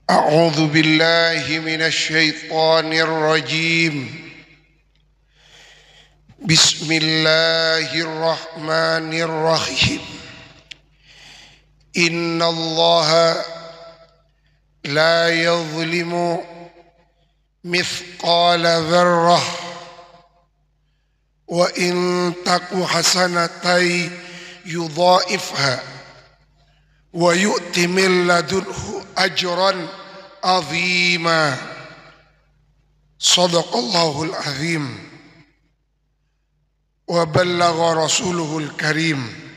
أعوذ بالله من الشيطان الرجيم. بسم الله الرحمن الرحيم. إن الله لا يظلم مثقال ذرة وإن تك حسنة يضاعفها ويؤت من لدنه أجرا عظيما. صدق الله العظيم وبلغ رسوله الكريم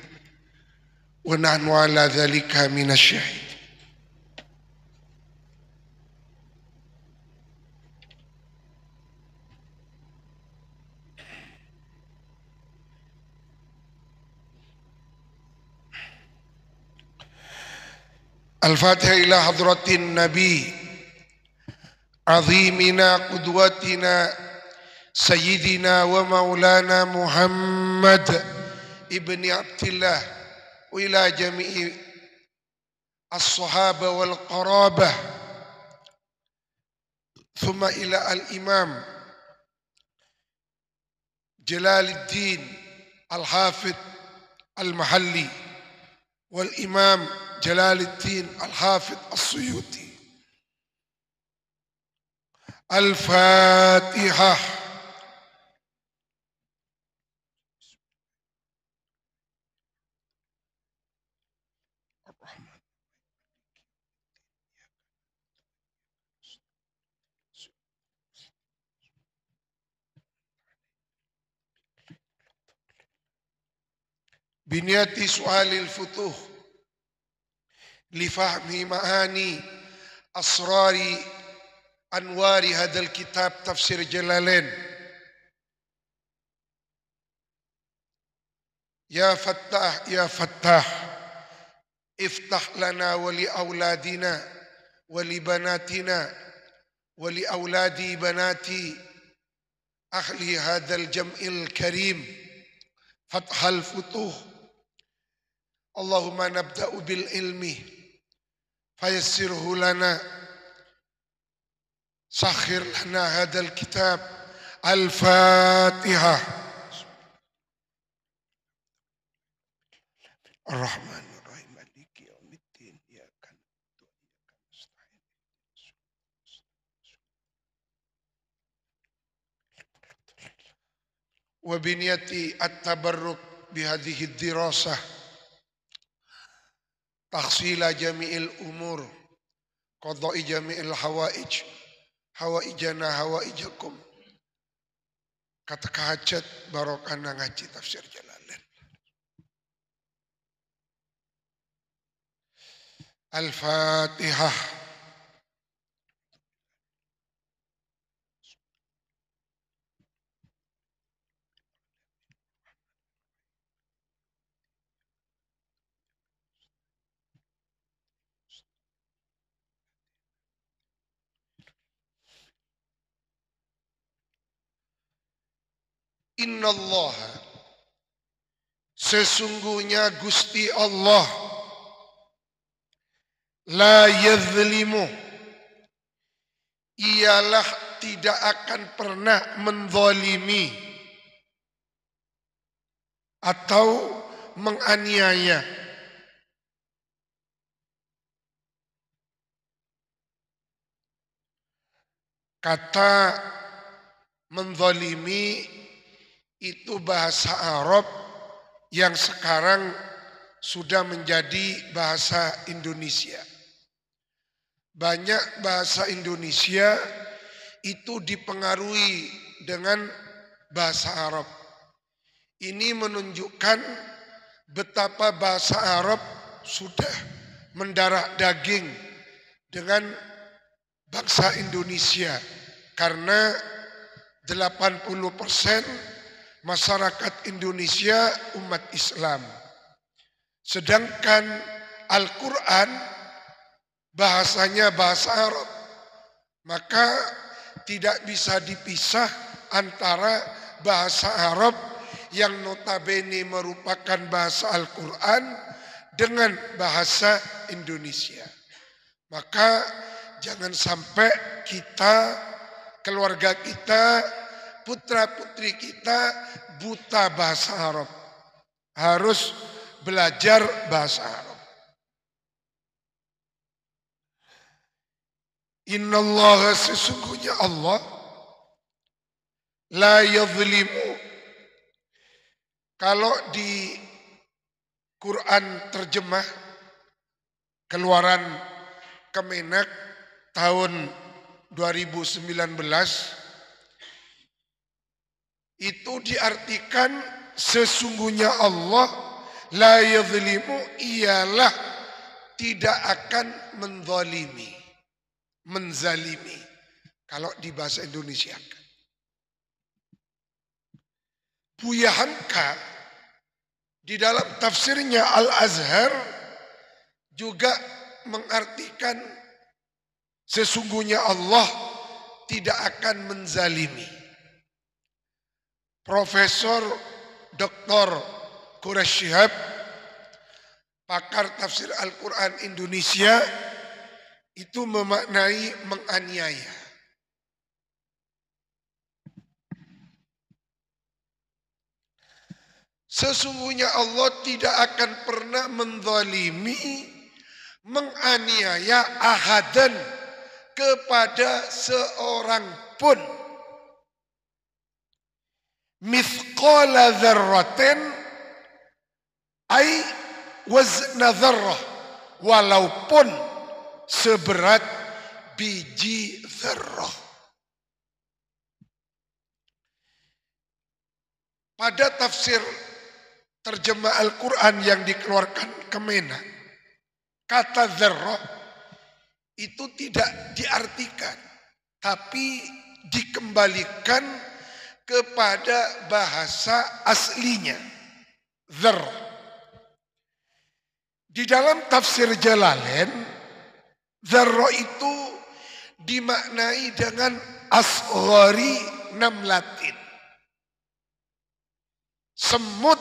ونحن على ذلك من الشهيد. Al-Fatihah ila hadratin Nabi azimina qudwatina sayyidina wa maulana Muhammad ibni Abdillah wa ila jami'i as-sahaba wal qarabah thumma ila al-imam Jalaluddin al-Hafidh al-Mahalli wal imam Jalaluddin al-Hafidh as-Suyuti. Al-Fatihah. Biniyati su'alil futuh lifahmi ma'ani asrari anwari hadal kitab tafsir Jalalain. Ya Fattah, Ya Fattah, iftah lana wa li awladina wa li banatina wa li awladi banati ahli hadal jam'il karim fathal futuh. Allahumma nabda'u bil ilmi fayassirhu lana sakhir lana hadal kitab. Al-Fatihah. Ar-Rahman Ar-Rahim Maliki Yawmiddin Iyyaka na'budu wa iyyaka nasta'in wa biniyati at-tabarruk bihadhihi ad-dirasah takhsila jami'il umur qada'i jami'il hawaij hawaijana hawaijakum kata hajat barokana ngaji tafsir Jalalain. Al-Fatihah. Innallah, sesungguhnya Gusti Allah, la yazlimu, ialah tidak akan pernah menzalimi atau menganiaya. Kata menzalimi itu bahasa Arab yang sekarang sudah menjadi bahasa Indonesia. Banyak bahasa Indonesia itu dipengaruhi dengan bahasa Arab. Ini menunjukkan betapa bahasa Arab sudah mendarah daging dengan bangsa Indonesia. Karena 80% masyarakat Indonesia umat Islam. Sedangkan Al-Quran bahasanya bahasa Arab. Maka tidak bisa dipisah antara bahasa Arab yang notabene merupakan bahasa Al-Quran dengan bahasa Indonesia. Maka jangan sampai kita, keluarga kita, putra-putri kita buta bahasa Arab. Harus belajar bahasa Arab. Innallaha, sesungguhnya Allah, la yadhlimu. Kalau di Quran terjemah Keluaran Kemenak tahun 2019 itu diartikan sesungguhnya Allah la yadhlimu, ialah tidak akan menzalimi. Kalau di bahasa Indonesia. Buya Hamka di dalam tafsirnya Al-Azhar juga mengartikan sesungguhnya Allah tidak akan menzalimi. Profesor Dr. Quraish Shihab, pakar tafsir Al-Quran Indonesia, itu memaknai menganiaya. Sesungguhnya Allah tidak akan pernah menzalimi, menganiaya ahadan, kepada seorang pun. Mithqala dzarratin ay wazna dzarrah, walaupun seberat biji dzarrah. Pada tafsir terjemah Al-Quran yang dikeluarkan Kemenak, kata dzarrah itu tidak diartikan, tapi dikembalikan kepada bahasa aslinya, dzarrah. Di dalam tafsir Jalalain, dzarrah itu dimaknai dengan asghari namlatin, semut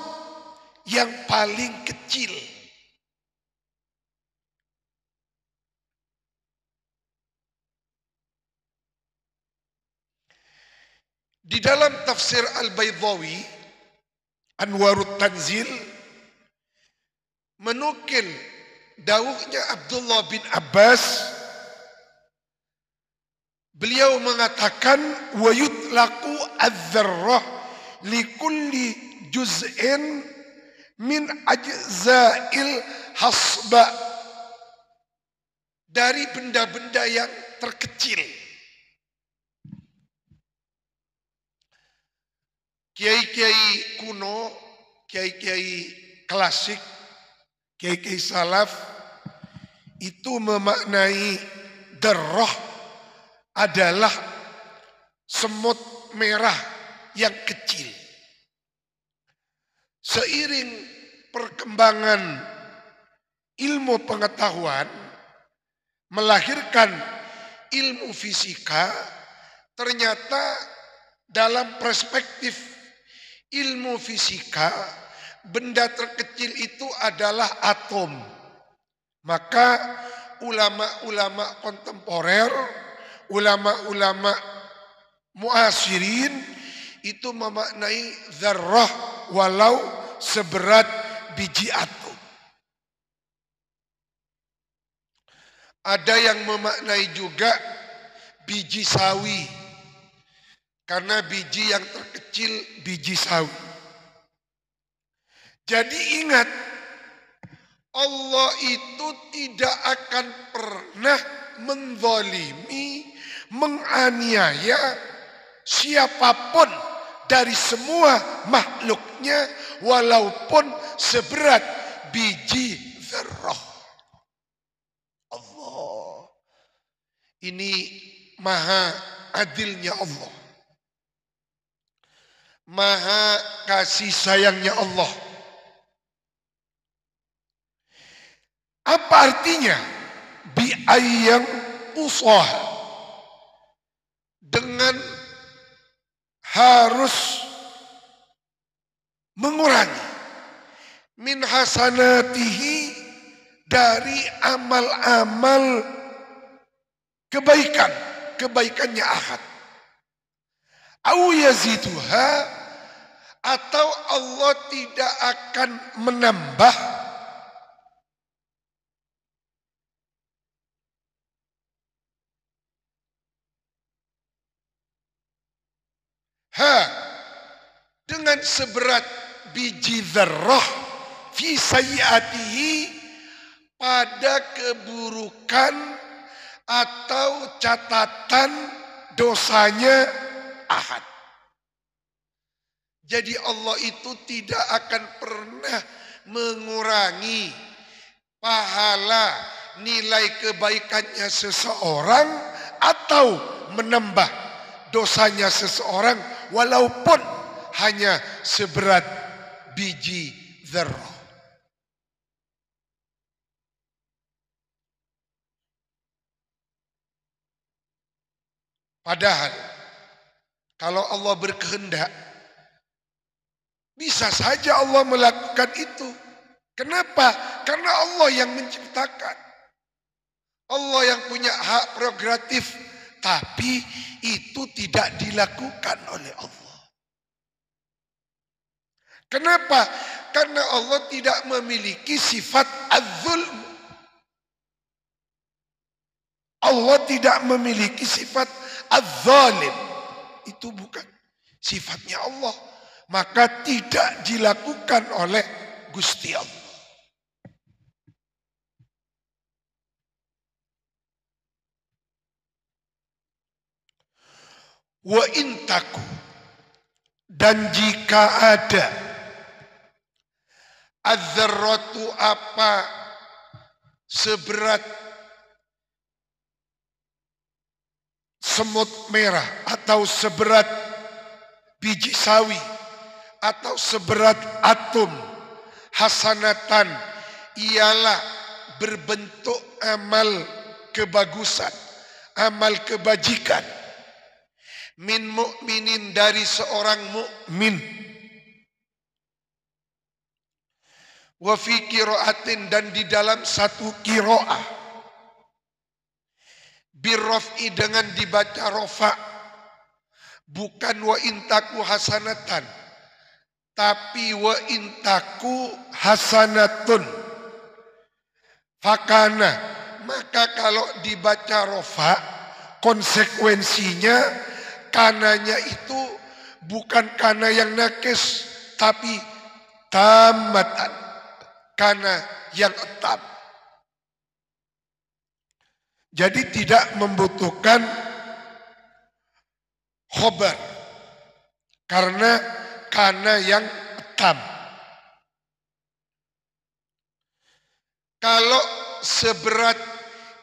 yang paling kecil. Di dalam tafsir Al-Baydawi, Anwarut Tanzil, menukil dawuhnya Abdullah bin Abbas, beliau mengatakan wa yutlaqu adz-dzarrah likulli juz'in min ajza'il hasba, dari benda-benda yang terkecil. Kiai-kiai kuno, kiai-kiai klasik, kiai-kiai salaf itu memaknai dzarrah adalah semut merah yang kecil. Seiring perkembangan ilmu pengetahuan melahirkan ilmu fisika, ternyata dalam perspektif ilmu fisika, benda terkecil itu adalah atom. Maka ulama-ulama kontemporer, ulama-ulama muasirin itu memaknai dzarrah walau seberat biji atom. Ada yang memaknai juga biji sawi, karena biji yang terkecil biji sawi. Jadi ingat, Allah itu tidak akan pernah menzalimi, menganiaya siapapun dari semua makhluknya, walaupun seberat biji dzarrah. Allah, ini maha adilnya Allah, maha kasih sayangnya Allah. Apa artinya? Bi ayyam usah, dengan harus mengurangi min hasanatihi, dari amal-amal kebaikannya ahad. Au yaziduha, atau Allah tidak akan menambah dengan seberat biji dzarrah fi sayyiatihi, pada keburukan atau catatan dosanya ahad. Jadi Allah itu tidak akan pernah mengurangi pahala nilai kebaikannya seseorang atau menambah dosanya seseorang walaupun hanya seberat biji dzarrah. Padahal kalau Allah berkehendak, bisa saja Allah melakukan itu. Kenapa? Karena Allah yang menciptakan. Allah yang punya hak prerogatif. Tapi itu tidak dilakukan oleh Allah. Kenapa? Karena Allah tidak memiliki sifat az-zulm. Allah tidak memiliki sifat az-zalim. Itu bukan sifatnya Allah. Maka tidak dilakukan oleh Gusti Allah. Wa intaku, dan jika ada az-zarratu, apa seberat semut merah atau seberat biji sawi atau seberat atom, hasanatan, ialah berbentuk amal kebagusan, amal kebajikan, min mu'minin, dari seorang mukmin, wa fi qiraatin, dan di dalam satu qiraah, birraf'i, dengan dibaca rafa, bukan wa intaku hasanatan, tapi wa intaku hasanatun. Fakana, maka kalau dibaca rafa, konsekuensinya kananya itu bukan kana yang nakis, tapi tamatan, kana yang tam. Jadi tidak membutuhkan khobar, karena kana yang tam. Kalau seberat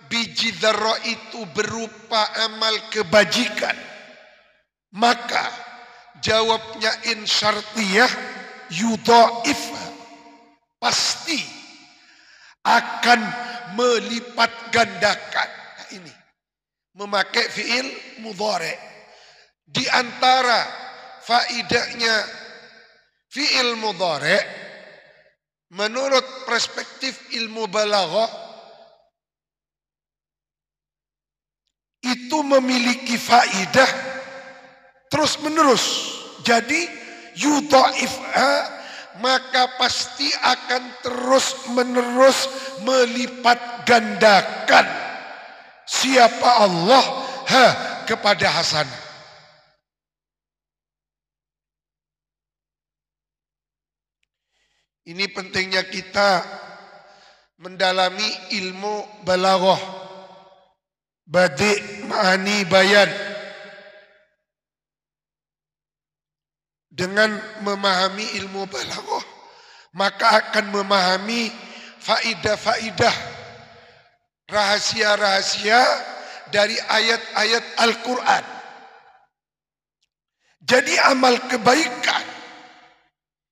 biji dzarrah itu berupa amal kebajikan, maka jawabnya in syartiyah, yudhaif, pasti akan melipat gandakan. Nah, ini memakai fiil mudhari. Di antara faidahnya fiil mudhari menurut perspektif ilmu balaghah itu memiliki faidah terus menerus. Jadi yudhaifha, maka pasti akan terus menerus melipat gandakan siapa Allah kepada hasanah. Ini pentingnya kita mendalami ilmu balaghah, badi', ma'ani, bayan. Dengan memahami ilmu balaghah, maka akan memahami faidah-faidah, rahasia-rahasia dari ayat-ayat Al-Quran. Jadi amal kebaikan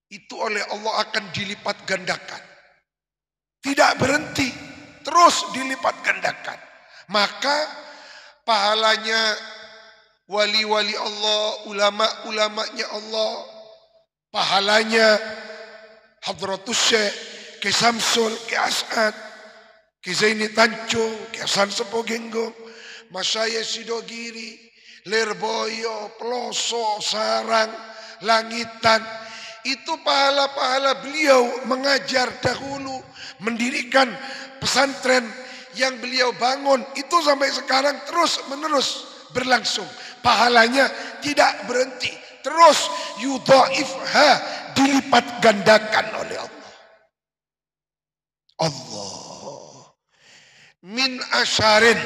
itu oleh Allah akan dilipat gandakan. Tidak berhenti, terus dilipat gandakan. Maka pahalanya wali-wali Allah, ulama-ulamanya Allah, pahalanya Hadratus Syekh, Ki Samsul, Ki As'ad, Ki Zaini Tanjung, Ki Hasan Sepo Genggong, Masaya Sidogiri, Lirboyo, Peloso, Sarang, Langitan. Itu pahala-pahala beliau mengajar dahulu, mendirikan pesantren yang beliau bangun. Itu sampai sekarang terus menerus berlangsung. Pahalanya tidak berhenti. Terus yudha'ifha, dilipat gandakan oleh Allah. Allah. Min asyarin,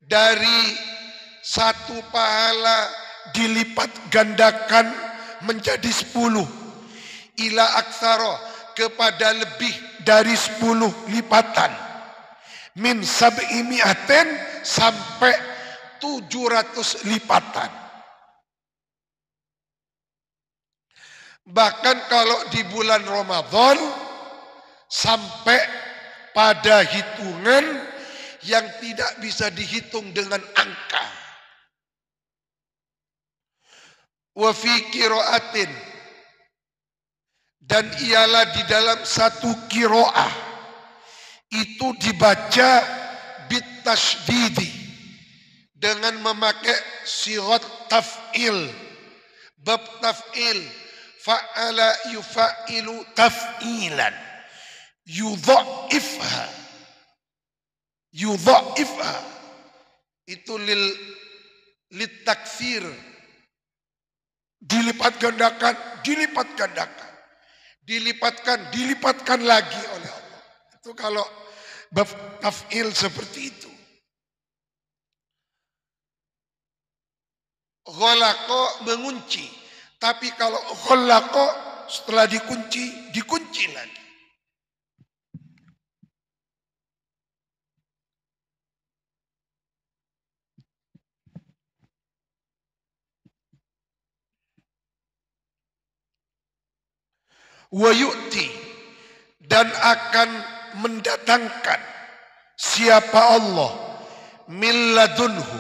dari satu pahala dilipat gandakan menjadi 10. Ila aktsara, kepada lebih dari 10 lipatan. Min sab'i mi'atin, sampai 700 lipatan. Bahkan kalau di bulan Ramadan sampai pada hitungan yang tidak bisa dihitung dengan angka. Wa fi qiraatin, dan ialah di dalam satu qiraah itu dibaca bitasydidi, dengan memakai sirat taf'il, bab taf'il, fa'ala yufa'ilu taf'ilan, yudha'ifha, itu lil takfir, dilipat gandakan, dilipatkan lagi oleh Allah. Itu kalau bab taf'il seperti itu. Ghalaqo, mengunci. Tapi kalau ghalaqo, setelah dikunci lagi. Wa yu'ti, dan akan mendatangkan siapa Allah, min ladunhu,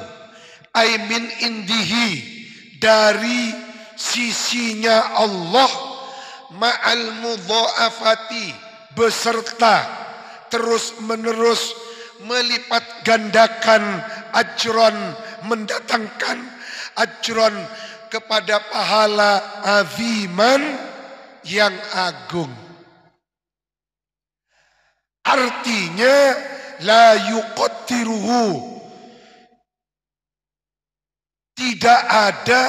ay min indihi, dari sisinya Allah, ma'al mudha'afati, beserta terus menerus melipat gandakan ajron, mendatangkan ajron kepada pahala aziman yang agung. Artinya la yuqaddiruhu, tidak ada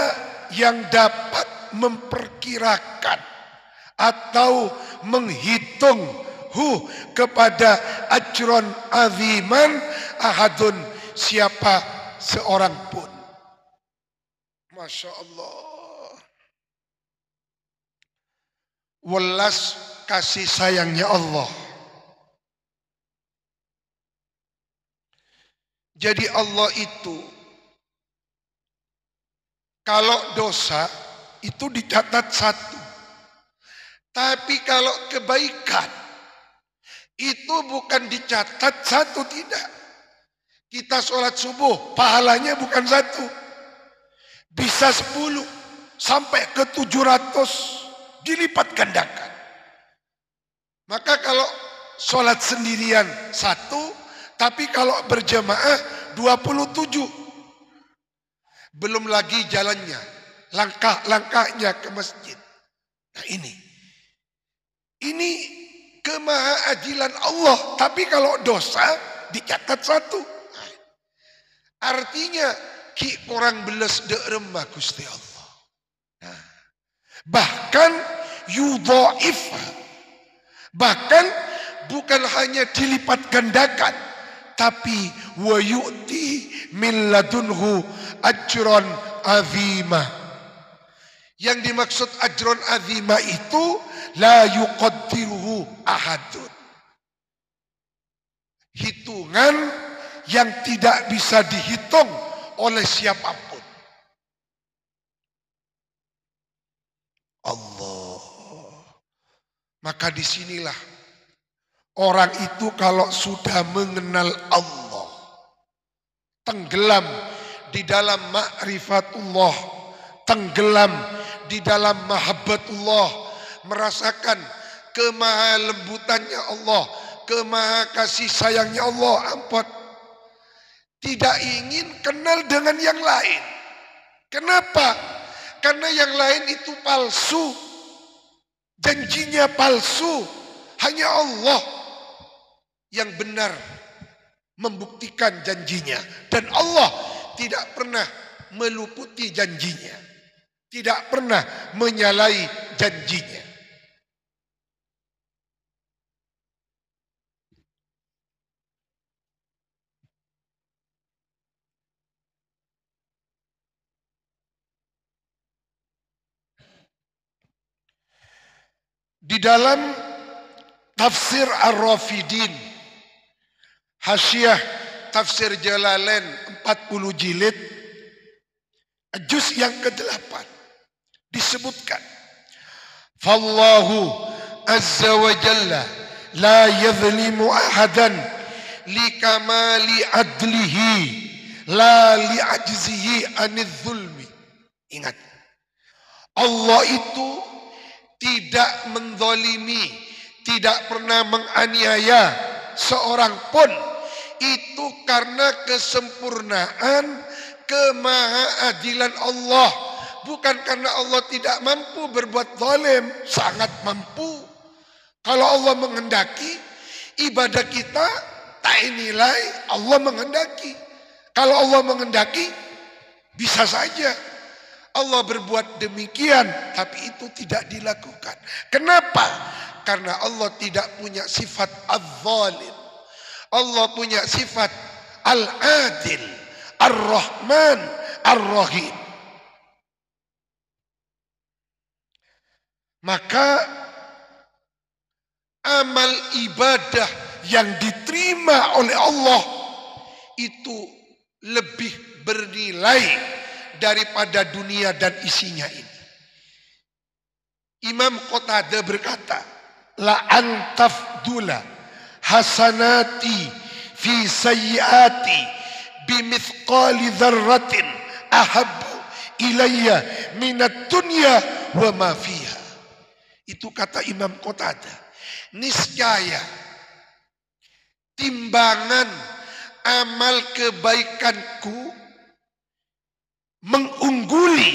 yang dapat memperkirakan atau menghitung kepada ajron aziman ahadun, siapa seorang pun. Masya Allah. Welas kasih sayangnya Allah. Jadi Allah itu kalau dosa itu dicatat 1. Tapi kalau kebaikan itu bukan dicatat 1, tidak. Kita sholat subuh pahalanya bukan 1. Bisa 10 sampai ke 700. Dilipat gandakan. Maka kalau sholat sendirian 1, tapi kalau berjamaah 27. Belum lagi jalannya, langkah-langkahnya ke masjid. Nah ini kemahaadilan Allah. Tapi kalau dosa dicatat 1. Artinya ki kurang beles de remah Gusti Allah. Nah, bahkan yudha'if, bahkan bukan hanya dilipat gandakan, tapi wa yu'ti min ladunhu ajron azimah. Yang dimaksud ajron azimah itu la yuqaddiruhu ahadun, hitungan yang tidak bisa dihitung oleh siapapun. Allah. Maka disinilah orang itu kalau sudah mengenal Allah, tenggelam di dalam ma'rifatullah, tenggelam di dalam mahabbatullah, merasakan kemahalembutannya Allah, kemaha kasih sayangnya Allah. Ampun, tidak ingin kenal dengan yang lain. Kenapa? Karena yang lain itu palsu. Janjinya palsu. Hanya Allah yang benar membuktikan janjinya. Dan Allah tidak pernah meluputi janjinya. Tidak pernah menyalahi janjinya. Di dalam tafsir Ar-Rafidin, Hasyiah tafsir Jalalain 40 jilid, juz yang ke-8 disebutkan, Fallahu azza wa jalla la yadhlimu ahadan likamali adlihi la li'ajzihi anidh zulmi. Ingat, Allah itu tidak menzalimi, tidak pernah menganiaya seorang pun. Itu karena kesempurnaan, kemahaadilan Allah. Bukan karena Allah tidak mampu berbuat zalim, sangat mampu. Kalau Allah menghendaki, ibadah kita tak nilai, Allah menghendaki. Kalau Allah menghendaki, bisa saja Allah berbuat demikian, tapi itu tidak dilakukan. Kenapa? Karena Allah tidak punya sifat az-zalim. Allah punya sifat al-adil, ar-rahman, ar-rahim. Maka amal ibadah yang diterima oleh Allah itu lebih bernilai daripada dunia dan isinya ini. Imam Qatadah berkata, la antafdula hasanati fi sayyiati bimithqali dzarratin ahabbu ilayya minad dunya wa ma fiha. Itu kata Imam Qatadah. Niscaya timbangan amal kebaikanku mengungguli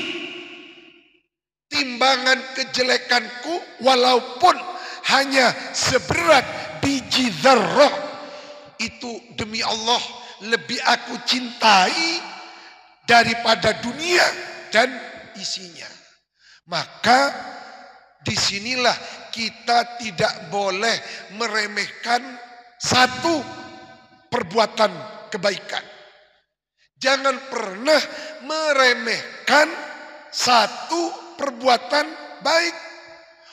timbangan kejelekanku walaupun hanya seberat biji dzarrah. Itu demi Allah lebih aku cintai daripada dunia dan isinya. Maka disinilah kita tidak boleh meremehkan satu perbuatan kebaikan. Jangan pernah meremehkan satu perbuatan baik.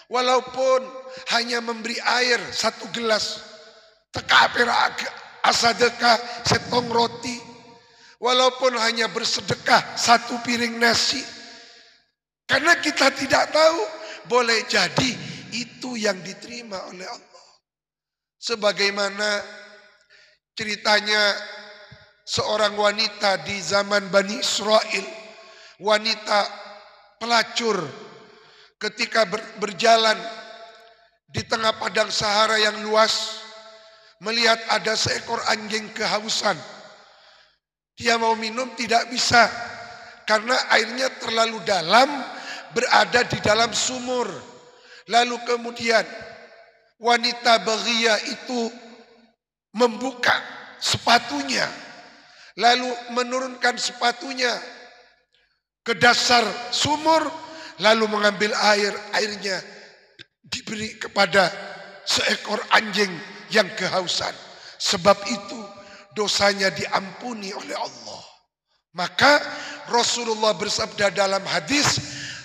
Walaupun hanya memberi air 1 gelas, teka peraga asadekah setong roti. Walaupun hanya bersedekah 1 piring nasi. Karena kita tidak tahu, boleh jadi itu yang diterima oleh Allah. Sebagaimana ceritanya seorang wanita di zaman Bani Israel, wanita pelacur, ketika berjalan di tengah padang Sahara yang luas, melihat ada seekor anjing kehausan. Dia mau minum tidak bisa, karena airnya terlalu dalam, berada di dalam sumur. Lalu kemudian wanita baghiyah itu membuka sepatunya, lalu menurunkan sepatunya ke dasar sumur, lalu mengambil air. Airnya diberi kepada seekor anjing yang kehausan. Sebab itu dosanya diampuni oleh Allah. Maka Rasulullah bersabda dalam hadis,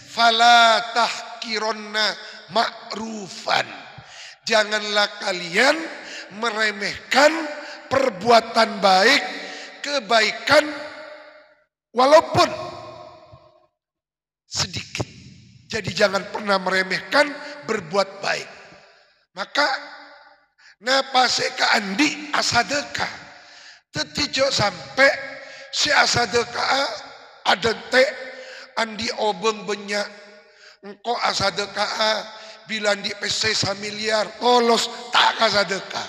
fala tahkironna ma'rufan. Janganlah kalian meremehkan perbuatan baik, kebaikan, walaupun sedikit. Jadi jangan pernah meremehkan berbuat baik. Maka napa seka andi asadeka, tetijo sampai si asadeka ada te andi obeng banyak engkau asadeka bila di PC 1 miliar tolos tak asadeka.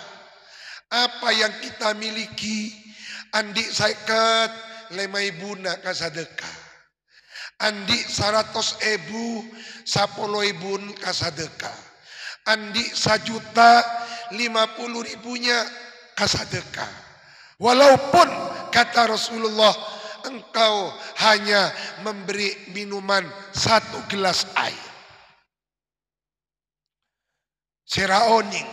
Apa yang kita miliki, Andi saiket 5.000 kasadekah. Andi 100.000 10.000 kasadekah. Andi 1.050.000 kasadekah. Walaupun kata Rasulullah engkau hanya memberi minuman 1 gelas air. Siraoning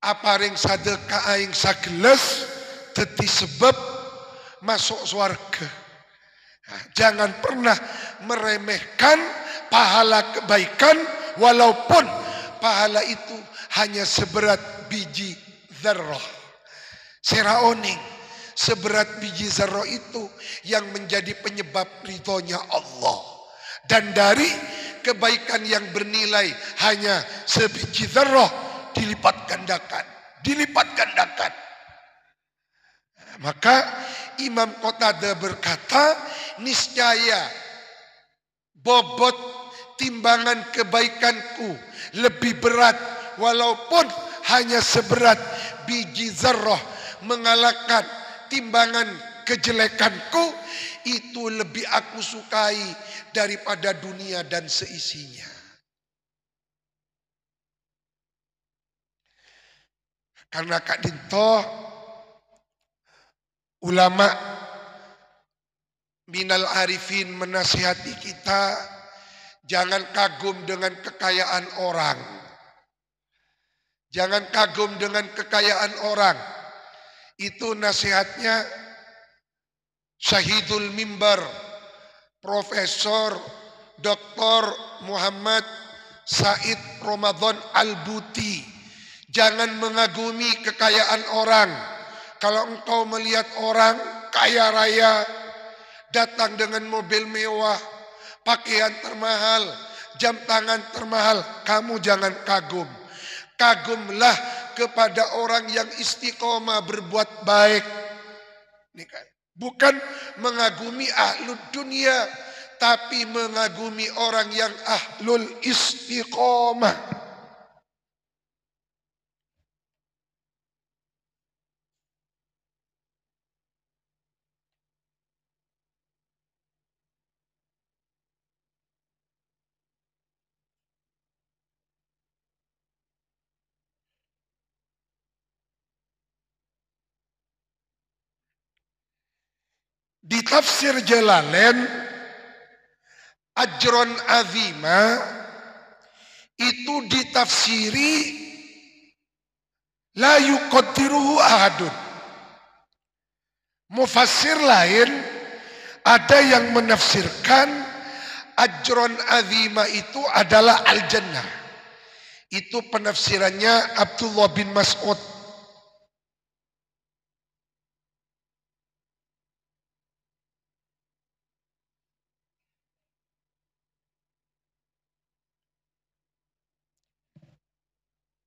aparing sadekah aing sagelas teti sebab masuk surga. Nah, jangan pernah meremehkan pahala kebaikan walaupun pahala itu hanya seberat biji zarrah. Siraoning seberat biji zarrah itu yang menjadi penyebab ridhonya Allah. Dan dari kebaikan yang bernilai hanya sebiji zarrah dilipat gandakan. Maka Imam Qatadah berkata, niscaya bobot timbangan kebaikanku lebih berat walaupun hanya seberat biji zarrah mengalahkan timbangan kejelekanku, itu lebih aku sukai daripada dunia dan seisinya. Karena Kak Dinto, ulama minal arifin menasihati kita, jangan kagum dengan kekayaan orang. Jangan kagum dengan kekayaan orang. Itu nasihatnya Syahidul Mimbar, Profesor Dr. Muhammad Said Ramadan Al-Buti. Jangan mengagumi kekayaan orang. Kalau engkau melihat orang kaya raya, datang dengan mobil mewah, pakaian termahal, jam tangan termahal, kamu jangan kagum. Kagumlah kepada orang yang istiqomah berbuat baik. Bukan mengagumi ahlul dunia, tapi mengagumi orang yang ahlul istiqomah. Di tafsir Jalalain, ajron azima itu ditafsiri la yuqaddiruhu ahadun. Mufassir lain ada yang menafsirkan ajron azima itu adalah al-jannah. Itu penafsirannya Abdullah bin Mas'ud.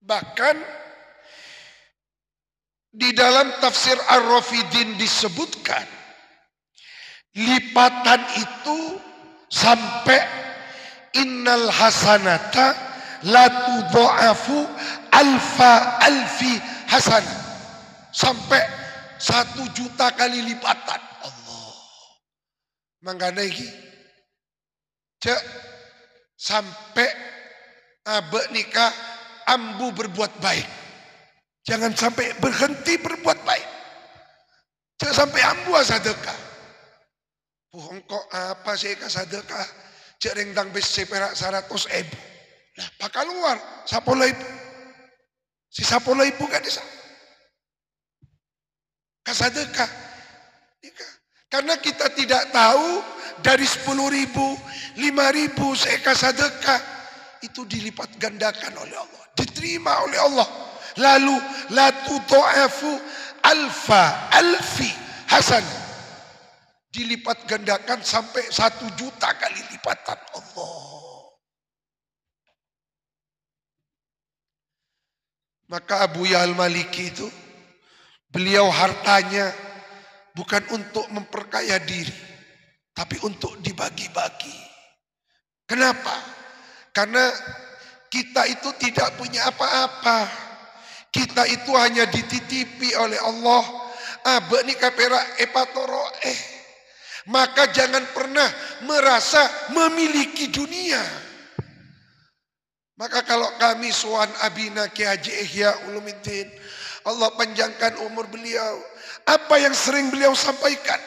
Bahkan di dalam tafsir Ar-Rafidin disebutkan lipatan itu sampai innal hasanata la tudha'afu alfi hasanah, sampai 1.000.000 kali lipatan. Allah mangkana iki cek sampai abe nikah ambu berbuat baik. Jangan sampai berhenti berbuat baik. Jangan sampai ambu sedekah. Engkau apa sih sedekah? Cek rengtang besi perak 100.000. Nah, pakal luar 10.000. Si 10.000 kan bisa. Kasadekah. Karena kita tidak tahu dari 10.000, 5.000 seka sedekah itu dilipat gandakan oleh Allah. Diterima oleh Allah. Lalu la tudha'afu alfi hasan, dilipat gandakan sampai 1.000.000 kali lipatan Allah. Maka Abu Ya'al Maliki itu, beliau hartanya bukan untuk memperkaya diri, tapi untuk dibagi-bagi. Kenapa? Karena kita itu tidak punya apa-apa. Kita itu hanya dititipi oleh Allah Abe ni kapera epatoro Maka jangan pernah merasa memiliki dunia. Maka kalau kami suan abina Ki Haji Ihya Ulumuddin, Allah panjangkan umur beliau. Apa yang sering beliau sampaikan?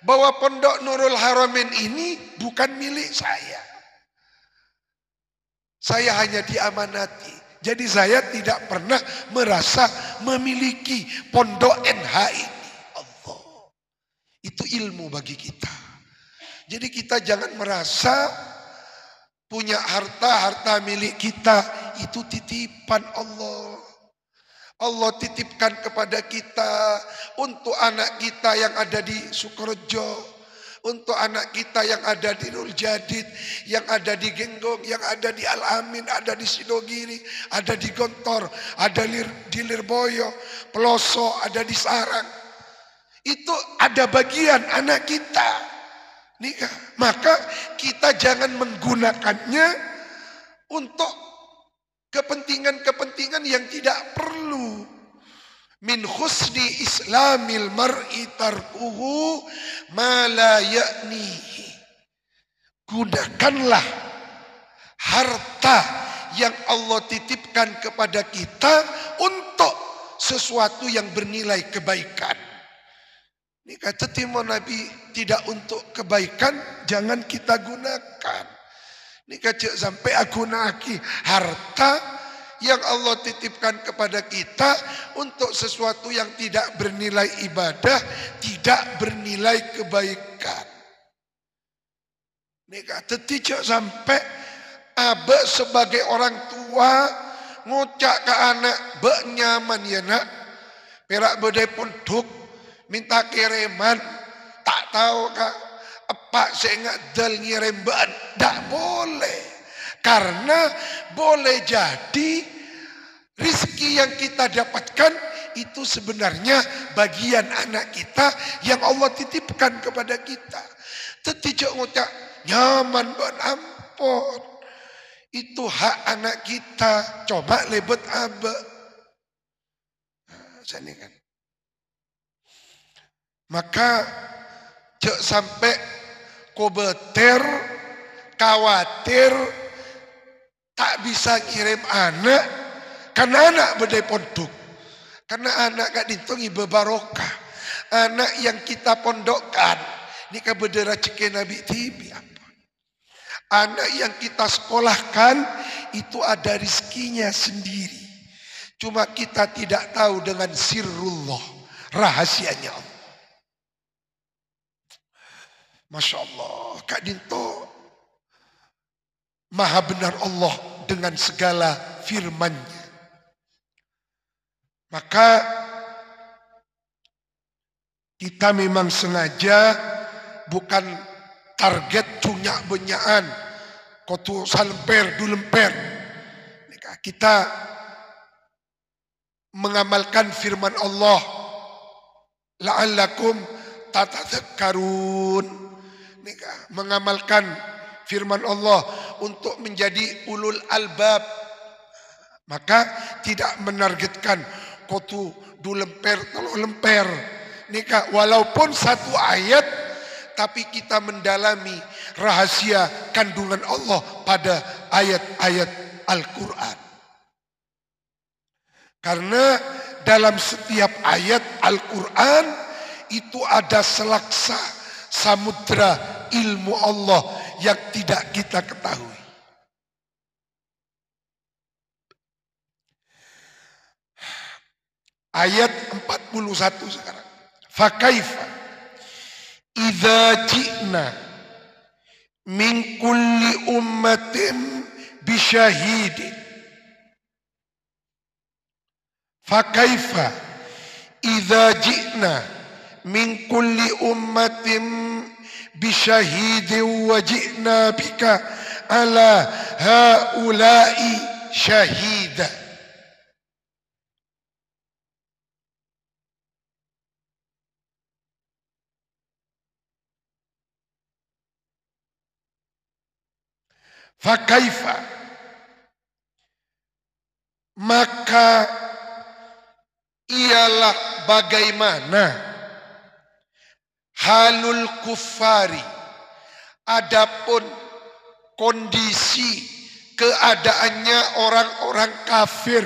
Bahwa Pondok Nurul Haramain ini bukan milik saya. Saya hanya diamanati. Jadi saya tidak pernah merasa memiliki pondok NH ini. Allah. Itu ilmu bagi kita. Jadi kita jangan merasa punya harta milik kita itu titipan Allah. Allah titipkan kepada kita untuk anak kita yang ada di Sukorejo, untuk anak kita yang ada di Nurul Jadid, yang ada di Genggong, yang ada di Al-Amin, ada di Sidogiri, ada di Gontor, ada di Lirboyo, Peloso, ada di Sarang. Itu ada bagian anak kita. Maka kita jangan menggunakannya untuk kepentingan-kepentingan yang tidak perlu. Min husni islamil mar'i tarkuhu ma la ya'nihi. Gunakanlah harta yang Allah titipkan kepada kita untuk sesuatu yang bernilai kebaikan. Ini kata timur Nabi, tidak untuk kebaikan jangan kita gunakan. Ini kata sampai aku naki harta yang Allah titipkan kepada kita untuk sesuatu yang tidak bernilai ibadah, tidak bernilai kebaikan. Ini kata tidak sampai abe sebagai orang tua ngucak ke anak be nyaman ya nak, perak bedai pun duk minta kiriman, tak tahu kak apa saya ingat dal ngirim ban, tak boleh. Karena boleh jadi rizki yang kita dapatkan itu sebenarnya bagian anak kita yang Allah titipkan kepada kita. Tidak ngucap nyaman ban ampun. Itu hak anak kita. Coba lebet abe. Nah, kan. Maka cek sampai kobeter, khawatir tak bisa kirim anak karena anak bedai pondok. Karena anak gak dihitungi bebarokah. Anak yang kita pondokkan ini kan berdera ceke Nabi Tibi apa. Anak yang kita sekolahkan itu ada rizkinya sendiri. Cuma kita tidak tahu dengan sirrullah, rahasianya Allah. Masya Allah, Kak Dinto, maha benar Allah dengan segala firman-Nya. Maka kita memang sengaja bukan target cunyak benyaan, kotu salemper, dulemper. Kita mengamalkan firman Allah, la'allakum tatadzakkarun. Mengamalkan firman Allah untuk menjadi ulul albab. Maka tidak menargetkan kotu du lemper, tolo lemper. Nikah walaupun satu ayat, tapi kita mendalami rahasia kandungan Allah pada ayat-ayat Al-Quran. Karena dalam setiap ayat Al-Quran itu ada selaksa samudra ilmu Allah yang tidak kita ketahui. Ayat 41 sekarang. Fakaifa idza ji'na min kulli ummatin bisyahidin. Fakaifa idza ji'na min kulli ummatin bisyahidin wa ji'na bika ala haula'i syahida. Fakaifa, maka ialah bagaimana halul kuffari, adapun kondisi keadaannya orang-orang kafir,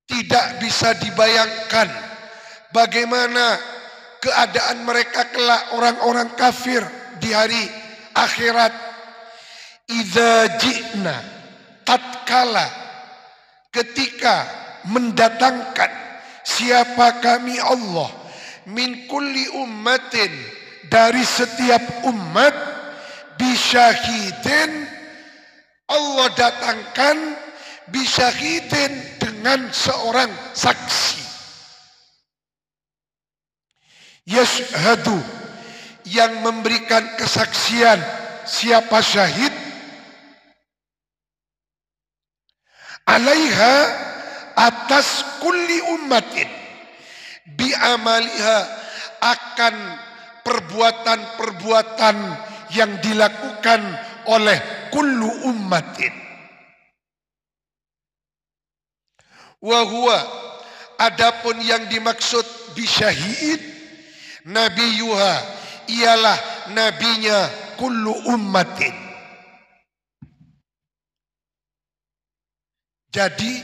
tidak bisa dibayangkan bagaimana keadaan mereka kelak orang-orang kafir di hari akhirat. Idza ji'na, tatkala ketika mendatangkan siapa kami Allah, min kulli ummatin, dari setiap umat, bisyahidin, Allah datangkan bisyahidin dengan seorang saksi. Yashhadu, yang memberikan kesaksian siapa syahid, alaiha, atas kulli ummatin, bi'amaliha, akan perbuatan-perbuatan yang dilakukan oleh kullu ummatin. Wa huwa, adapun yang dimaksud bisyahid, nabiyuha, ialah nabinya kullu ummatin. Jadi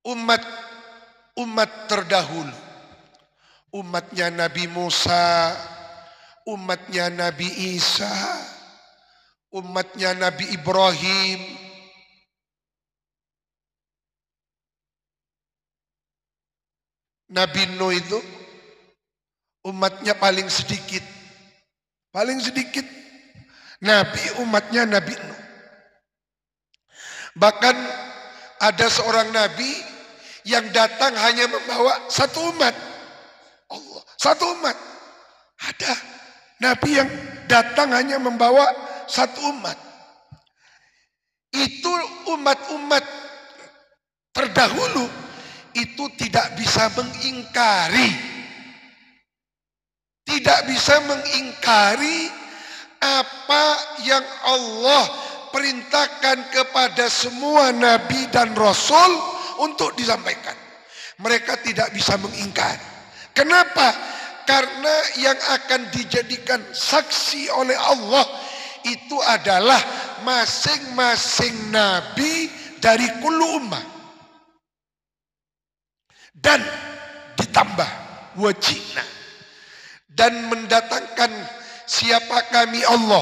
umat terdahulu, umatnya Nabi Musa, umatnya Nabi Isa, umatnya Nabi Ibrahim, Nabi Nuh itu umatnya paling sedikit Nabi, umatnya Nabi Nuh. Bahkan ada seorang Nabi yang datang hanya membawa satu umat. Allah, satu umat. Ada Nabi yang datang hanya membawa satu umat. Itu umat-umat terdahulu itu tidak bisa mengingkari. Tidak bisa mengingkari apa yang Allah perintahkan kepada semua nabi dan rasul untuk disampaikan. Mereka tidak bisa mengingkari. Kenapa? Karena yang akan dijadikan saksi oleh Allah itu adalah masing-masing nabi dari kullu ummah. Dan ditambah wajibna, dan mendatangkan siapa kami Allah,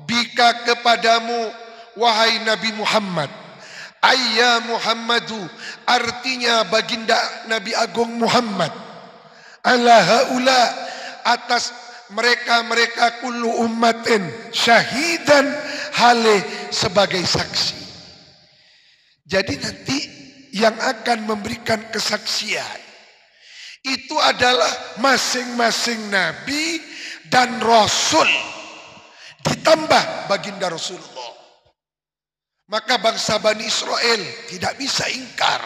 bika kepadamu wahai Nabi Muhammad, ayya Muhammadu, artinya baginda Nabi Agung Muhammad, ala haula, atas mereka kullu ummatin, syahidan, hale sebagai saksi. Jadi nanti yang akan memberikan kesaksian itu adalah masing-masing nabi dan rasul, ditambah baginda Rasulullah. Maka bangsa Bani Israel tidak bisa ingkar,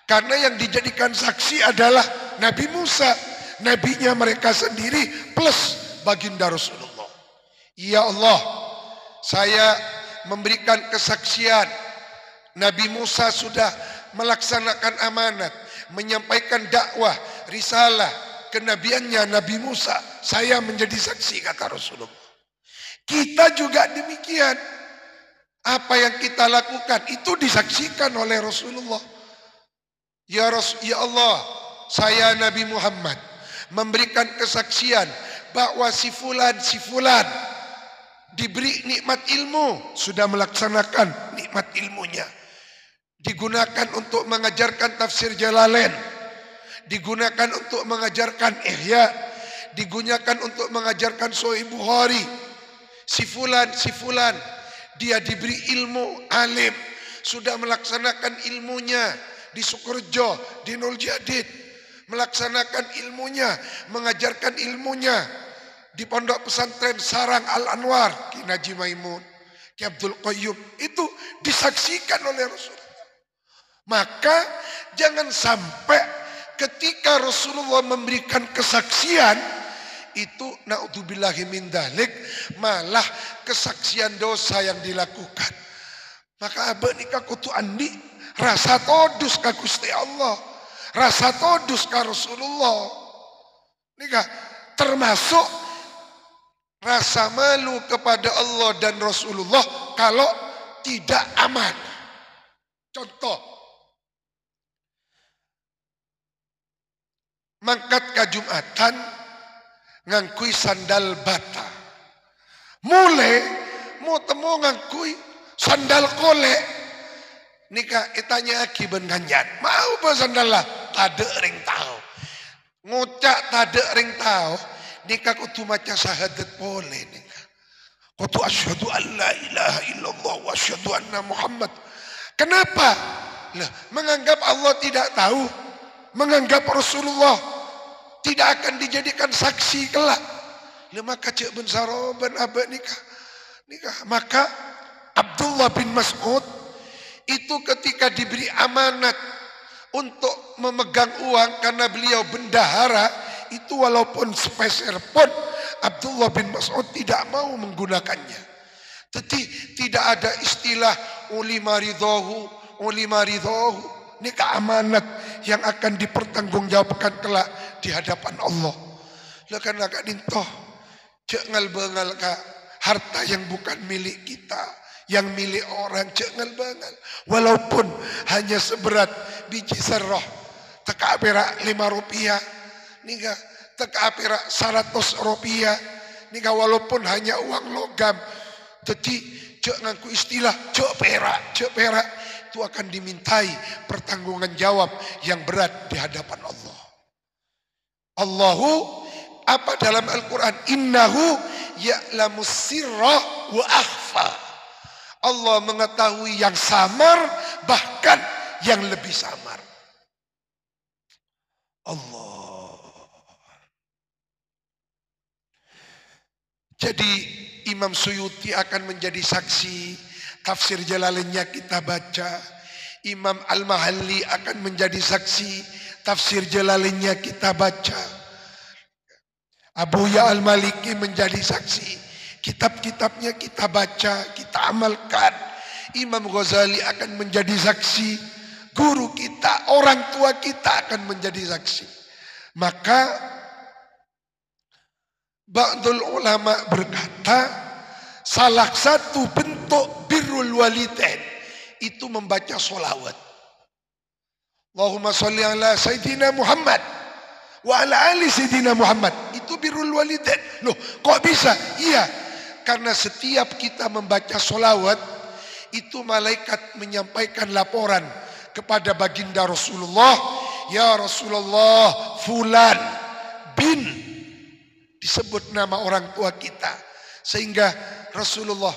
karena yang dijadikan saksi adalah Nabi Musa, nabinya mereka sendiri plus baginda Rasulullah. Ya Allah, saya memberikan kesaksian Nabi Musa sudah melaksanakan amanat, menyampaikan dakwah, risalah, kenabiannya Nabi Musa. Saya menjadi saksi, kata Rasulullah. Kita juga demikian. Apa yang kita lakukan itu disaksikan oleh Rasulullah. Ya Allah, saya Nabi Muhammad memberikan kesaksian bahwa si fulan diberi nikmat ilmu, sudah melaksanakan nikmat ilmunya. Digunakan untuk mengajarkan tafsir Jalalain, digunakan untuk mengajarkan Ihya, digunakan untuk mengajarkan Sahih Bukhari. Si fulan, dia diberi ilmu, alim, sudah melaksanakan ilmunya di Sukorejo, di Nul Jadid, melaksanakan ilmunya, mengajarkan ilmunya di Pondok Pesantren Sarang Al-Anwar, Ki Naji Maimun, Ki Abdul Qayyum. Itu disaksikan oleh Rasul. Maka jangan sampai ketika Rasulullah memberikan kesaksian itu, naudzubillahi min dzalik, malah kesaksian dosa yang dilakukan. Maka abah nikah kutu andi rasa todus ka Gusti Allah, rasa todus ka Rasulullah. Nika termasuk rasa malu kepada Allah dan Rasulullah kalau tidak aman. Contoh, mangkat ka Jumatan ngangkui sandal bata. Mulai mau temu ngangkui sandal kolek. Nika itanya aki ben ganyan. Mau ba sandal lah? Tade ring tau. Ngucak tade ring tau. Nika kutu maca syahadat boleh nika. Kutu asyhadu an la ilaha illallah wa asyhadu anna Muhammad. Kenapa? Lah, menganggap Allah tidak tahu, menganggap Rasulullah tidak akan dijadikan saksi kelak. Maka cek ben saroban abad nikah. Maka Abdullah bin Mas'ud itu ketika diberi amanat untuk memegang uang karena beliau bendahara, itu walaupun sepeser pun Abdullah bin Mas'ud tidak mau menggunakannya. Tidak ada istilah ulima ridhahu. Nikah amanat yang akan dipertanggungjawabkan kelak di hadapan Allah. Lekan agak nintoh, cengal bengal ka harta yang bukan milik kita, yang milik orang, cengal bengal. Walaupun hanya seberat biji serah, teka perak 5 rupiah, nika teka perak 100 rupiah, nika walaupun hanya uang logam. Jadi cek ngaku istilah cek perak itu akan dimintai pertanggungan jawab yang berat di hadapan Allah. Allahu apa dalam Al-Quran? Innahu ya'lamu sirra wa akhfa. Allah mengetahui yang samar bahkan yang lebih samar. Allah. Jadi Imam Suyuti akan menjadi saksi, tafsir Jalalainnya kita baca. Imam Al-Mahalli akan menjadi saksi, tafsir Jalalainnya kita baca. Abu Ya Al-Maliki menjadi saksi, kitab-kitabnya kita baca, kita amalkan. Imam Ghazali akan menjadi saksi, guru kita, orang tua kita akan menjadi saksi. Maka ba'dul ulama berkata, salah satu bentuk birrul walidain itu membaca sholawat. Allahumma sholli ala Sayyidina Muhammad wa ala ali Sayyidina Muhammad. Itu birrul walidain. Loh, kok bisa? Iya, karena setiap kita membaca sholawat, itu malaikat menyampaikan laporan kepada baginda Rasulullah. Ya Rasulullah, fulan bin, disebut nama orang tua kita, sehingga Rasulullah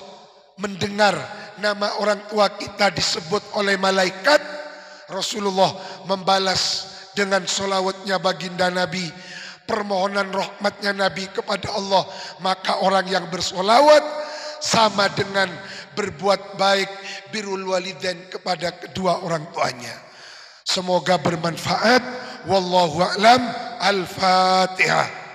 mendengar nama orang tua kita disebut oleh malaikat. Rasulullah membalas dengan sholawatnya baginda Nabi, permohonan rahmatnya Nabi kepada Allah. Maka orang yang bersolawat sama dengan berbuat baik, birrul walidain kepada kedua orang tuanya. Semoga bermanfaat. Wallahu a'lam. Al-Fatihah.